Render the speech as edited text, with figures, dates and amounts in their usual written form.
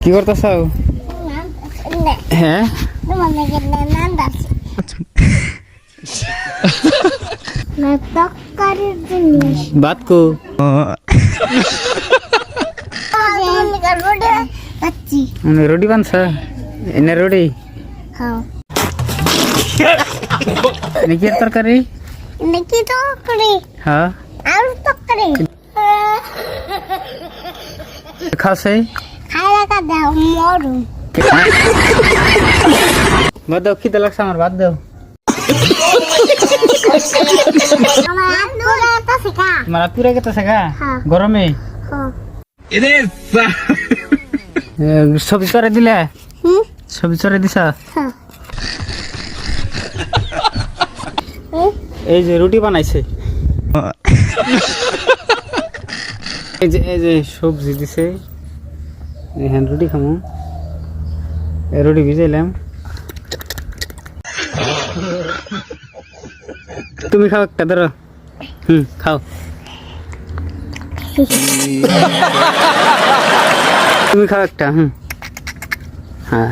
কি করতেছ? হ্যাঁ ভাত কো রুটি বানছ এনে রুটি কি তরকারি হ্যাঁ খাসে বাদ দাও খিদে লাগছে আমার বাদ দাও তোমার হাত পুরা গেছে গা গরমে সবজি চড়ে দিলে সবজি চড়ে দিছা এই যে রুটি বানাইছে এই যে সবজি দিছে হ্যাঁ রুটি খামো রুটি ভিজাইলাম তুমি খাও একটা ধরো খাও তুমি খাও একটা হ্যাঁ